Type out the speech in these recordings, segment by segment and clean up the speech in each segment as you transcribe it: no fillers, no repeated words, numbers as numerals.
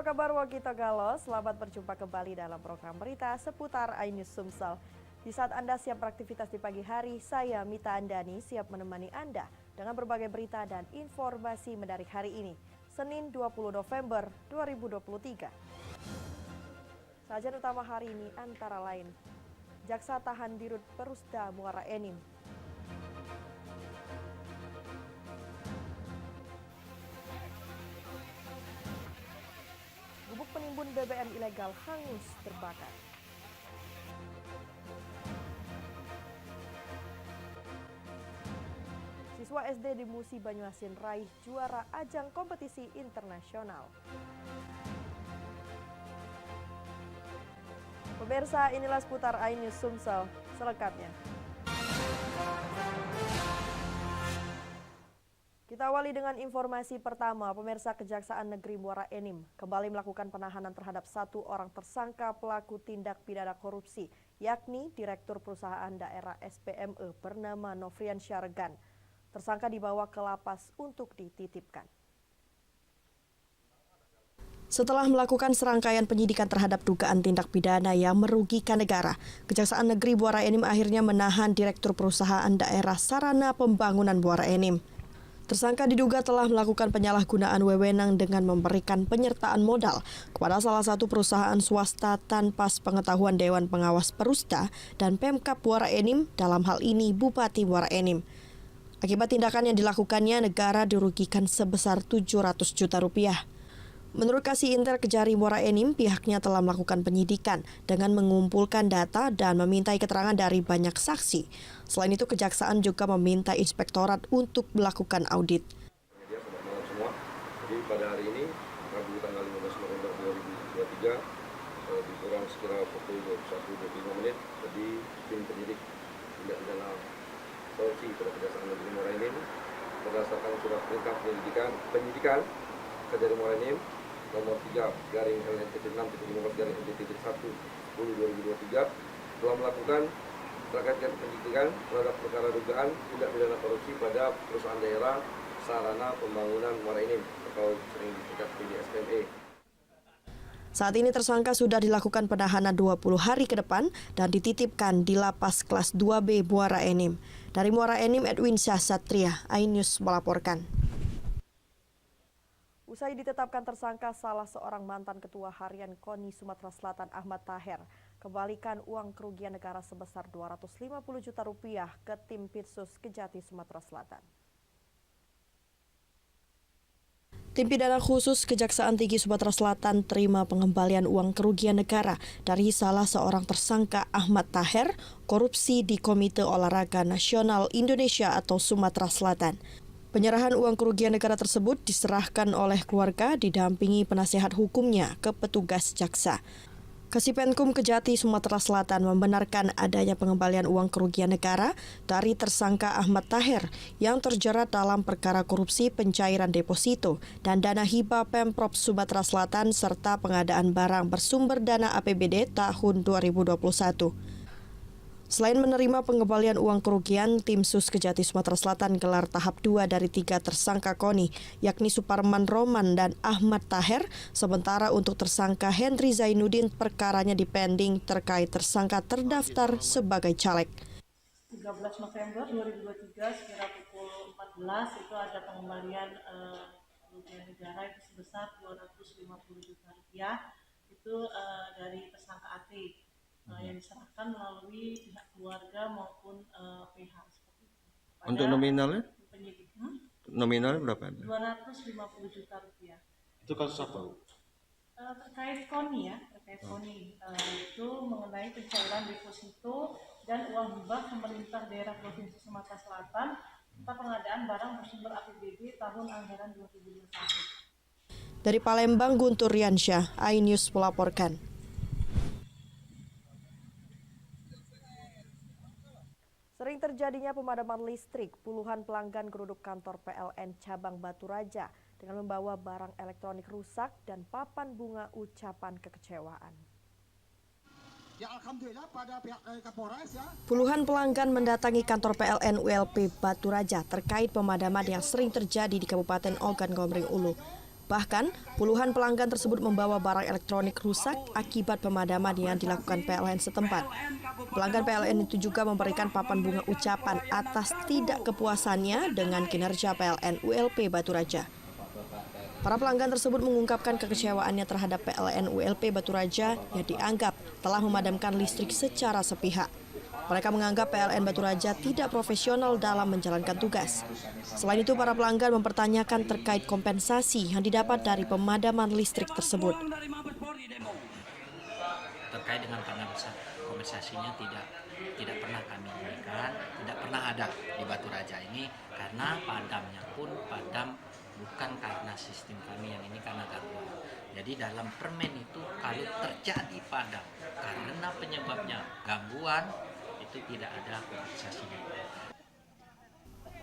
Apa kabar Wakita Galos? Selamat berjumpa kembali dalam program berita seputar iNews Sumsel. Di saat Anda siap beraktivitas di pagi hari, saya Mita Andani siap menemani Anda dengan berbagai berita dan informasi menarik hari ini, Senin 20 November 2023. Sajian utama hari ini antara lain, Jaksa tahan Dirut Perusda Muara Enim. Gubuk penimbun BBM ilegal hangus terbakar. Siswa SD di Musi Banyuasin raih juara ajang kompetisi internasional. Pemirsa, inilah seputar iNews Sumsel selengkapnya. Kita awali dengan informasi pertama. Pemirsa, Kejaksaan Negeri Muara Enim kembali melakukan penahanan terhadap satu orang tersangka pelaku tindak pidana korupsi, yakni Direktur Perusahaan Daerah SPME bernama Nofrian Syargan. Tersangka dibawa ke lapas untuk dititipkan. Setelah melakukan serangkaian penyidikan terhadap dugaan tindak pidana yang merugikan negara, Kejaksaan Negeri Muara Enim akhirnya menahan Direktur Perusahaan Daerah Sarana Pembangunan Muara Enim. Tersangka diduga telah melakukan penyalahgunaan wewenang dengan memberikan penyertaan modal kepada salah satu perusahaan swasta tanpa sepengetahuan Dewan Pengawas Perusda dan Pemkab Muara Enim, dalam hal ini Bupati Muara Enim. Akibat tindakan yang dilakukannya, negara dirugikan sebesar 700 juta rupiah. Menurut Kasih Intel Kejari Muara Enim, pihaknya telah melakukan penyidikan dengan mengumpulkan data dan memintai keterangan dari banyak saksi. Selain itu, Kejaksaan juga meminta Inspektorat untuk melakukan audit. Selamat malam semua. Jadi pada hari ini, Rabu tanggal 15 November 2023, lebih kurang sekira pukul 21.25, jadi tim penyidik tindak pidana korupsi pada Kejaksaan Negeri Muara Enim berdasarkan surat perintah penyidikan Kejari Muara Enim nomor 3/LN-6/15/LNT-1/2023 telah melakukan rangkaian penyidikan terhadap perkara dugaan tindak pidana korupsi pada perusahaan daerah Sarana Pembangunan Muara Enim atau sering disingkat SPME. Saat ini tersangka sudah dilakukan penahanan 20 hari ke depan dan dititipkan di Lapas Kelas 2B Muara Enim. Dari Muara Enim, Edwin Syahsatria, iNews melaporkan. Usai ditetapkan tersangka, salah seorang mantan Ketua Harian KONI Sumatera Selatan Ahmad Taher kembalikan uang kerugian negara sebesar 250 juta rupiah ke tim Pitsus Kejati Sumatera Selatan. Tim pidana khusus Kejaksaan Tinggi Sumatera Selatan terima pengembalian uang kerugian negara dari salah seorang tersangka Ahmad Taher korupsi di Komite Olahraga Nasional Indonesia atau Sumatera Selatan. Penyerahan uang kerugian negara tersebut diserahkan oleh keluarga didampingi penasehat hukumnya ke petugas jaksa. Kasipenkum Kejati Sumatera Selatan membenarkan adanya pengembalian uang kerugian negara dari tersangka Ahmad Taher yang terjerat dalam perkara korupsi pencairan deposito dan dana hibah Pemprov Sumatera Selatan serta pengadaan barang bersumber dana APBD tahun 2021. Selain menerima pengembalian uang kerugian, tim Sus Kejati Sumatera Selatan gelar tahap 2 dari 3 tersangka KONI, yakni Suparman Roman dan Ahmad Taher, sementara untuk tersangka Henry Zainuddin perkaranya dipending terkait tersangka terdaftar sebagai caleg. 13 November 2023 sekira pukul 14 itu ada pengembalian kerugian negara itu sebesar 250 juta rupiah itu dari tersangka AT. Yang diserahkan melalui pihak keluarga maupun PH seperti itu. Untuk nominalnya? Penyidik. Nominalnya berapa? 250 juta rupiah. Itu kasus apa? Terkait KONI ya, itu mengenai pencairan deposito dan uang hibah pemerintah daerah Provinsi Sumatera Selatan serta pengadaan barang bersumber APBD tahun anggaran 2021. Dari Palembang, Guntur Riansyah, iNews melaporkan. Sering terjadinya pemadaman listrik, puluhan pelanggan geruduk kantor PLN Cabang Batu Raja dengan membawa barang elektronik rusak dan papan bunga ucapan kekecewaan. Ya, alhamdulillah pada pihak Kapolres ya. Puluhan pelanggan mendatangi kantor PLN ULP Batu Raja terkait pemadaman yang sering terjadi di Kabupaten Ogan Komering Ulu. Bahkan, puluhan pelanggan tersebut membawa barang elektronik rusak akibat pemadaman yang dilakukan PLN setempat. Pelanggan PLN itu juga memberikan papan bunga ucapan atas tidak kepuasannya dengan kinerja PLN ULP Batu Raja. Para pelanggan tersebut mengungkapkan kekecewaannya terhadap PLN ULP Batu Raja yang dianggap telah memadamkan listrik secara sepihak. Mereka menganggap PLN Batu Raja tidak profesional dalam menjalankan tugas. Selain itu, para pelanggan mempertanyakan terkait kompensasi yang didapat dari pemadaman listrik tersebut. Terkait dengan kompensasinya tidak pernah kami berikan, tidak pernah ada di Batu Raja ini, karena padamnya pun padam bukan karena sistem kami yang ini, karena gangguan. Jadi dalam permen itu kalau terjadi padam karena penyebabnya gangguan, itu tidak ada kompensasinya.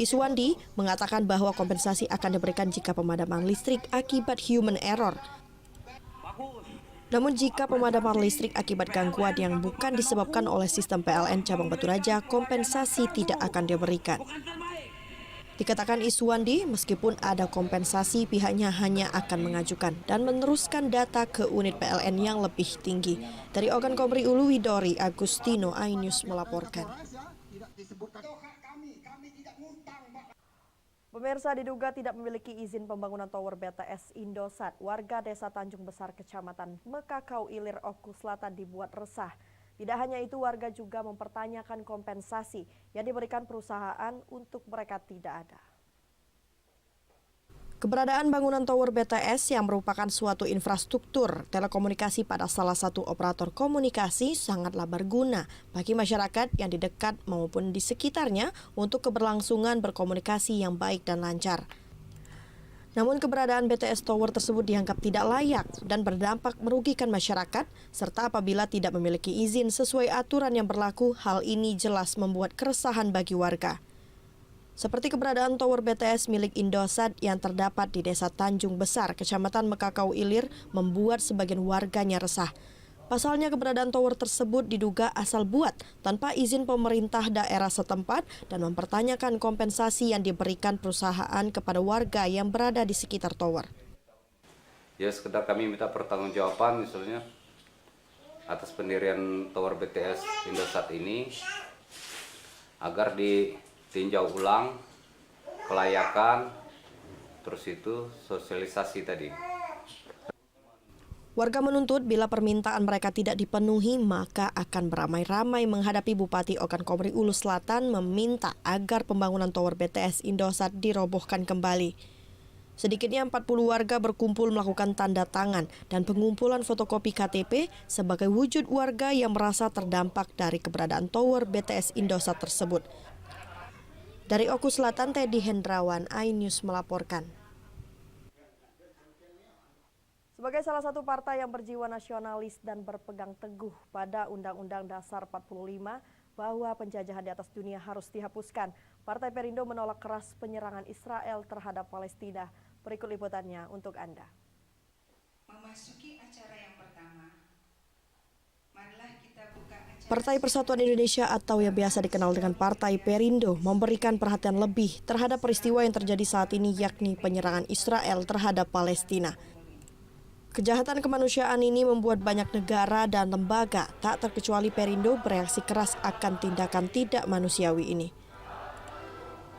Iswandi mengatakan bahwa kompensasi akan diberikan jika pemadaman listrik akibat human error. Namun jika pemadaman listrik akibat gangguan yang bukan disebabkan oleh sistem PLN cabang Batu Raja, kompensasi tidak akan diberikan. Dikatakan Iswandi, meskipun ada kompensasi, pihaknya hanya akan mengajukan dan meneruskan data ke unit PLN yang lebih tinggi. Dari Ogan Komri Uluwidori, Agustino, iNews melaporkan. Pemirsa, diduga tidak memiliki izin pembangunan tower BTS Indosat, warga Desa Tanjung Besar, Kecamatan Mekakau Ilir, Oku Selatan dibuat resah. Tidak hanya itu, warga juga mempertanyakan kompensasi yang diberikan perusahaan untuk mereka tidak ada. Keberadaan bangunan tower BTS yang merupakan suatu infrastruktur telekomunikasi pada salah satu operator komunikasi sangatlah berguna bagi masyarakat yang di dekat maupun di sekitarnya untuk keberlangsungan berkomunikasi yang baik dan lancar. Namun keberadaan BTS Tower tersebut dianggap tidak layak dan berdampak merugikan masyarakat, serta apabila tidak memiliki izin sesuai aturan yang berlaku, hal ini jelas membuat keresahan bagi warga. Seperti keberadaan Tower BTS milik Indosat yang terdapat di Desa Tanjung Besar, Kecamatan Mekakau Ilir, membuat sebagian warganya resah. Pasalnya keberadaan tower tersebut diduga asal buat tanpa izin pemerintah daerah setempat dan mempertanyakan kompensasi yang diberikan perusahaan kepada warga yang berada di sekitar tower. Ya, sekedar kami minta pertanggungjawaban misalnya atas pendirian tower BTS Indosat ini agar ditinjau ulang kelayakan, terus itu sosialisasi tadi. Warga menuntut bila permintaan mereka tidak dipenuhi, maka akan beramai-ramai menghadapi Bupati Ogan Komri Ulu Selatan meminta agar pembangunan tower BTS Indosat dirobohkan kembali. Sedikitnya 40 warga berkumpul melakukan tanda tangan dan pengumpulan fotokopi KTP sebagai wujud warga yang merasa terdampak dari keberadaan tower BTS Indosat tersebut. Dari Oku Selatan, Teddy Hendrawan, iNews melaporkan. Sebagai salah satu partai yang berjiwa nasionalis dan berpegang teguh pada Undang-Undang Dasar 45 bahwa penjajahan di atas dunia harus dihapuskan, Partai Perindo menolak keras penyerangan Israel terhadap Palestina. Berikut liputannya untuk Anda. Memasuki acara yang pertama, marilah kita buka acara. Partai Persatuan Indonesia atau yang biasa dikenal dengan Partai Perindo memberikan perhatian lebih terhadap peristiwa yang terjadi saat ini, yakni penyerangan Israel terhadap Palestina. Kejahatan kemanusiaan ini membuat banyak negara dan lembaga, tak terkecuali Perindo, bereaksi keras akan tindakan tidak manusiawi ini.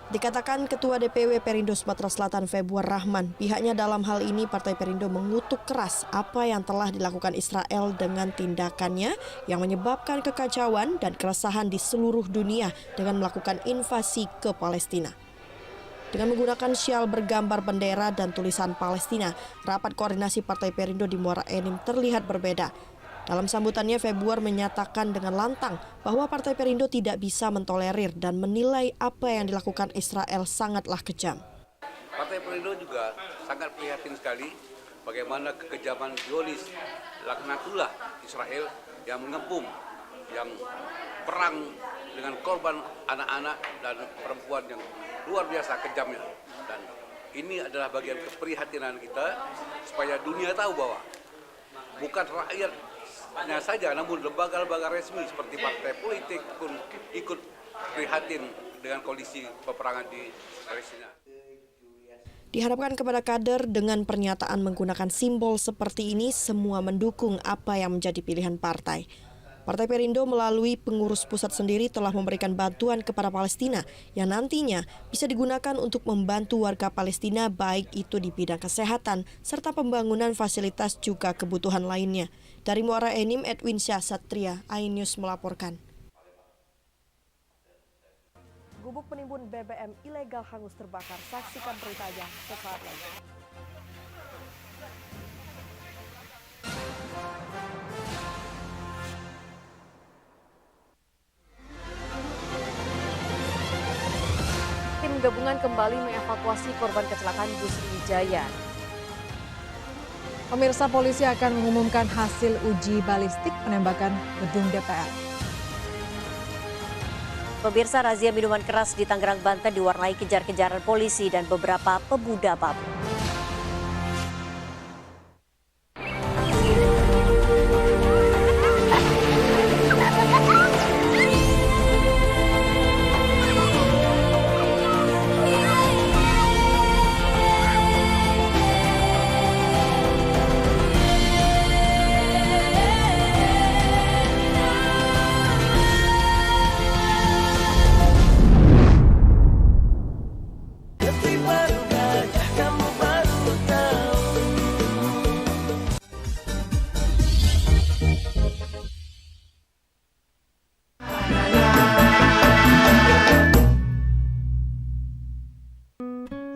Dikatakan Ketua DPW Perindo Sumatera Selatan Februar Rahman, pihaknya dalam hal ini Partai Perindo mengutuk keras apa yang telah dilakukan Israel dengan tindakannya yang menyebabkan kekacauan dan keresahan di seluruh dunia dengan melakukan invasi ke Palestina. Dengan menggunakan syal bergambar bendera dan tulisan Palestina, rapat koordinasi Partai Perindo di Muara Enim terlihat berbeda. Dalam sambutannya, Februar menyatakan dengan lantang bahwa Partai Perindo tidak bisa mentolerir dan menilai apa yang dilakukan Israel sangatlah kejam. Partai Perindo juga sangat prihatin sekali bagaimana kekejaman Zionis, laknatullah Israel yang mengepung, yang perang dengan korban anak-anak dan perempuan yang luar biasa kejamnya. Dan ini adalah bagian keprihatinan kita supaya dunia tahu bahwa bukan rakyatnya saja, namun lembaga-lembaga resmi seperti partai politik pun ikut prihatin dengan kondisi peperangan di Palestina. Diharapkan kepada kader dengan pernyataan menggunakan simbol seperti ini semua mendukung apa yang menjadi pilihan partai. Partai Perindo melalui pengurus pusat sendiri telah memberikan bantuan kepada Palestina yang nantinya bisa digunakan untuk membantu warga Palestina baik itu di bidang kesehatan serta pembangunan fasilitas juga kebutuhan lainnya. Dari Muara Enim, Edwin Syah Satria, iNews melaporkan. Gubuk penimbun BBM ilegal hangus terbakar. Saksikan beritanya sesaat lagi. Tim gabungan kembali mengevakuasi korban kecelakaan bus Wijaya. Pemirsa, polisi akan mengumumkan hasil uji balistik penembakan gedung DPR. Pemirsa, razia minuman keras di Tangerang, Banten diwarnai kejar-kejaran polisi dan beberapa pemuda mabuk.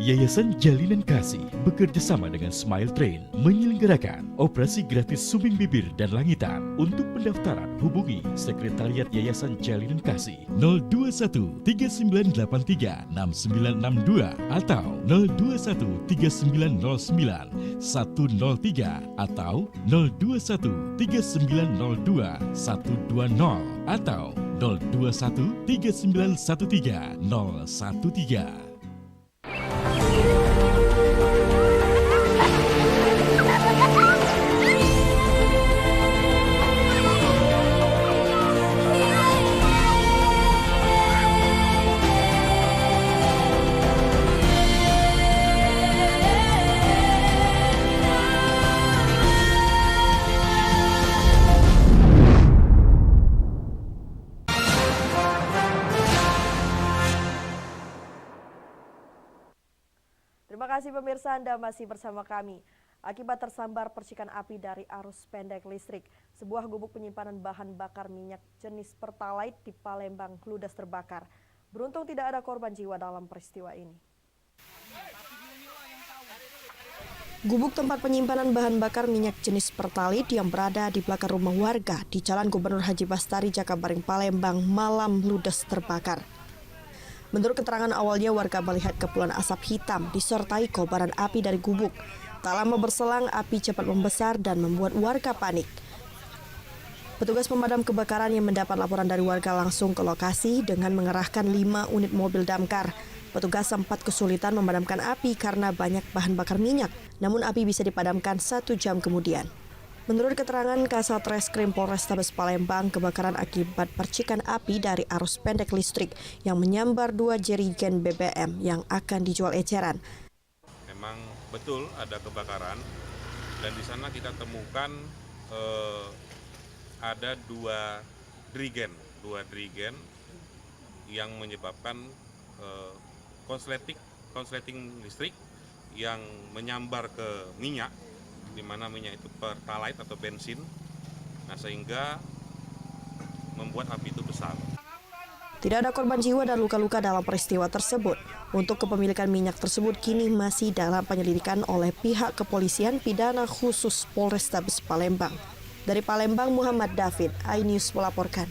Yayasan Jalinan Kasih bekerjasama dengan Smile Train menyelenggarakan operasi gratis sumbing bibir dan langitan. Untuk pendaftaran hubungi Sekretariat Yayasan Jalinan Kasih 021 3983 6962 atau 021 3909 103 atau 021 3902 120 atau 021 3913 013. Terima kasih pemirsa, Anda masih bersama kami. Akibat tersambar percikan api dari arus pendek listrik, sebuah gubuk penyimpanan bahan bakar minyak jenis Pertalite di Palembang ludes terbakar. Beruntung tidak ada korban jiwa dalam peristiwa ini. Gubuk tempat penyimpanan bahan bakar minyak jenis Pertalite yang berada di belakang rumah warga di Jalan Gubernur Haji Bastari, Jakabaring, Palembang malam ludes terbakar. Menurut keterangan awalnya, warga melihat kepulan asap hitam disertai kobaran api dari gubuk. Tak lama berselang, api cepat membesar dan membuat warga panik. Petugas pemadam kebakaran yang mendapat laporan dari warga langsung ke lokasi dengan mengerahkan 5 unit mobil damkar. Petugas sempat kesulitan memadamkan api karena banyak bahan bakar minyak, namun api bisa dipadamkan 1 jam kemudian. Menurut keterangan Kasat Reskrim Polrestabes Palembang, kebakaran akibat percikan api dari arus pendek listrik yang menyambar 2 jerigen BBM yang akan dijual eceran. Memang betul ada kebakaran dan di sana kita temukan ada 2 drigen yang menyebabkan konsleting listrik yang menyambar ke minyak, di mana minyak itu Pertalite atau bensin, nah sehingga membuat api itu besar. Tidak ada korban jiwa dan luka-luka dalam peristiwa tersebut. Untuk kepemilikan minyak tersebut kini masih dalam penyelidikan oleh pihak kepolisian pidana khusus Polrestabes Palembang. Dari Palembang, Muhammad David, iNews melaporkan.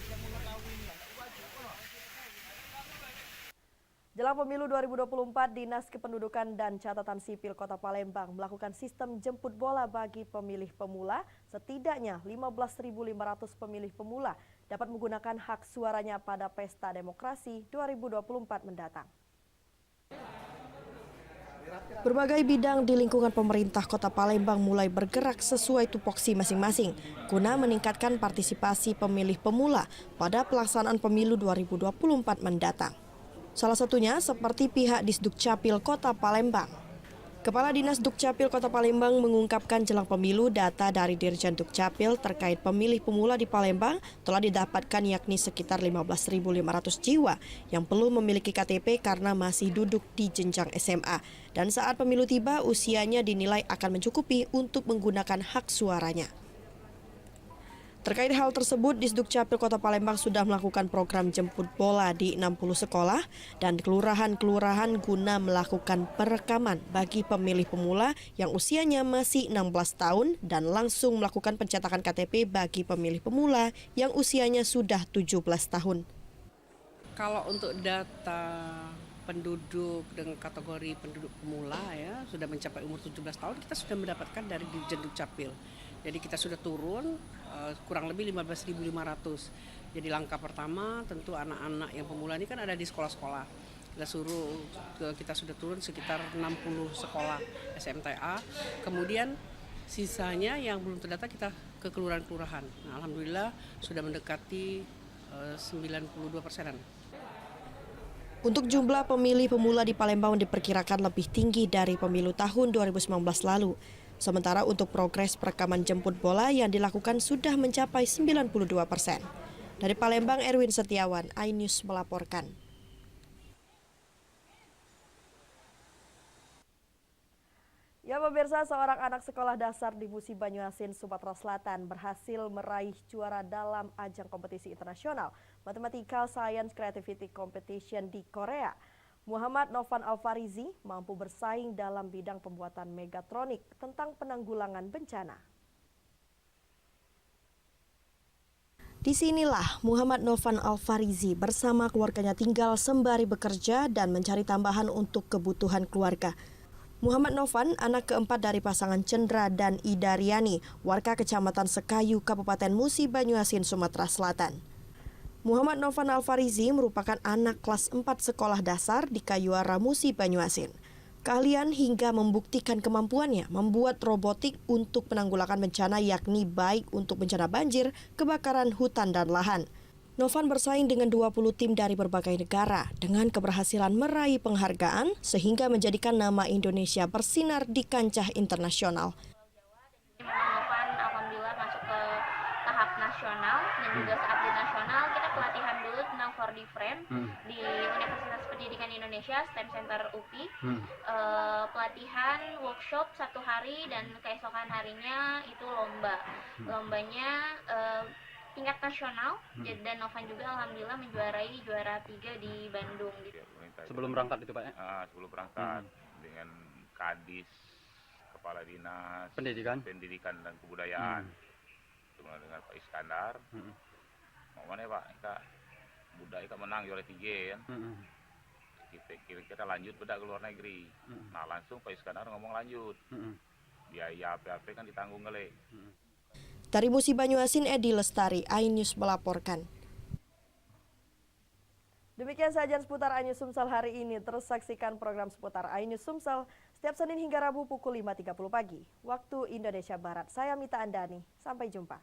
Jelang pemilu 2024, Dinas Kependudukan dan Catatan Sipil Kota Palembang melakukan sistem jemput bola bagi pemilih pemula. Setidaknya 15.500 pemilih pemula dapat menggunakan hak suaranya pada Pesta Demokrasi 2024 mendatang. Berbagai bidang di lingkungan pemerintah Kota Palembang mulai bergerak sesuai tupoksi masing-masing guna meningkatkan partisipasi pemilih pemula pada pelaksanaan pemilu 2024 mendatang. Salah satunya seperti pihak Disduk Capil Kota Palembang. Kepala Dinas Dukcapil Kota Palembang mengungkapkan jelang pemilu data dari Dirjen Dukcapil terkait pemilih pemula di Palembang telah didapatkan yakni sekitar 15.500 jiwa yang belum memiliki KTP karena masih duduk di jenjang SMA. Dan saat pemilu tiba, usianya dinilai akan mencukupi untuk menggunakan hak suaranya. Terkait hal tersebut, Disdukcapil Kota Palembang sudah melakukan program jemput bola di 60 sekolah dan kelurahan-kelurahan guna melakukan perekaman bagi pemilih pemula yang usianya masih 16 tahun dan langsung melakukan pencetakan KTP bagi pemilih pemula yang usianya sudah 17 tahun. Kalau untuk data penduduk dengan kategori penduduk pemula ya sudah mencapai umur 17 tahun, kita sudah mendapatkan dari Dirjen Dukcapil. Jadi kita sudah turun kurang lebih 15.500. Jadi langkah pertama tentu anak-anak yang pemula ini kan ada di sekolah-sekolah. Kita sudah turun sekitar 60 sekolah SMTA. Kemudian sisanya yang belum terdata kita ke kelurahan-kelurahan. Nah, alhamdulillah sudah mendekati 92%. Untuk jumlah pemilih pemula di Palembang diperkirakan lebih tinggi dari pemilu tahun 2019 lalu. Sementara untuk progres perekaman jemput bola yang dilakukan sudah mencapai 92%. Dari Palembang, Erwin Setiawan, iNews melaporkan. Ya pemirsa, seorang anak sekolah dasar di Musi Banyuasin, Sumatera Selatan berhasil meraih juara dalam ajang kompetisi internasional Mathematical Science Creativity Competition di Korea. Muhammad Novan Alfarizi mampu bersaing dalam bidang pembuatan megatronik tentang penanggulangan bencana. Disinilah Muhammad Novan Alfarizi bersama keluarganya tinggal sembari bekerja dan mencari tambahan untuk kebutuhan keluarga. Muhammad Novan, anak keempat dari pasangan Cendra dan Ida Riani, warga Kecamatan Sekayu, Kabupaten Musi Banyuasin, Sumatera Selatan. Muhammad Novan Alfarizi merupakan anak kelas 4 sekolah dasar di Kayuara Musi Banyuasin. Keahlian hingga membuktikan kemampuannya membuat robotik untuk penanggulangan bencana yakni baik untuk bencana banjir, kebakaran hutan dan lahan. Novan bersaing dengan 20 tim dari berbagai negara dengan keberhasilan meraih penghargaan sehingga menjadikan nama Indonesia bersinar di kancah internasional. Novan alhamdulillah masuk ke tahap nasional dan juga saat di nasional kita pelatihan dulu tentang 4D frame di Universitas Pendidikan Indonesia STEM Center UPI. Pelatihan workshop 1 hari dan keesokan harinya itu lombanya tingkat nasional dan Novan juga alhamdulillah menjuarai juara 3 di Bandung. Sebelum berangkat itu Pak ya? Sebelum berangkat dengan Kadis, Kepala Dinas Pendidikan dan Kebudayaan dengan Pak Iskandar. Mau mana ya Pak? Kita menang juara 3 kan. Kita lanjut bedak ke luar negeri. Nah langsung Pak Iskandar ngomong lanjut. Biaya apa-apa kan ditanggung kali. Dari Musi Banyuasin, Edi Lestari, iNews melaporkan. Demikian saja seputar iNews Sumsel hari ini. Terus saksikan program seputar iNews Sumsel setiap Senin hingga Rabu pukul 5.30 pagi, waktu Indonesia Barat. Saya Mita Andani, sampai jumpa.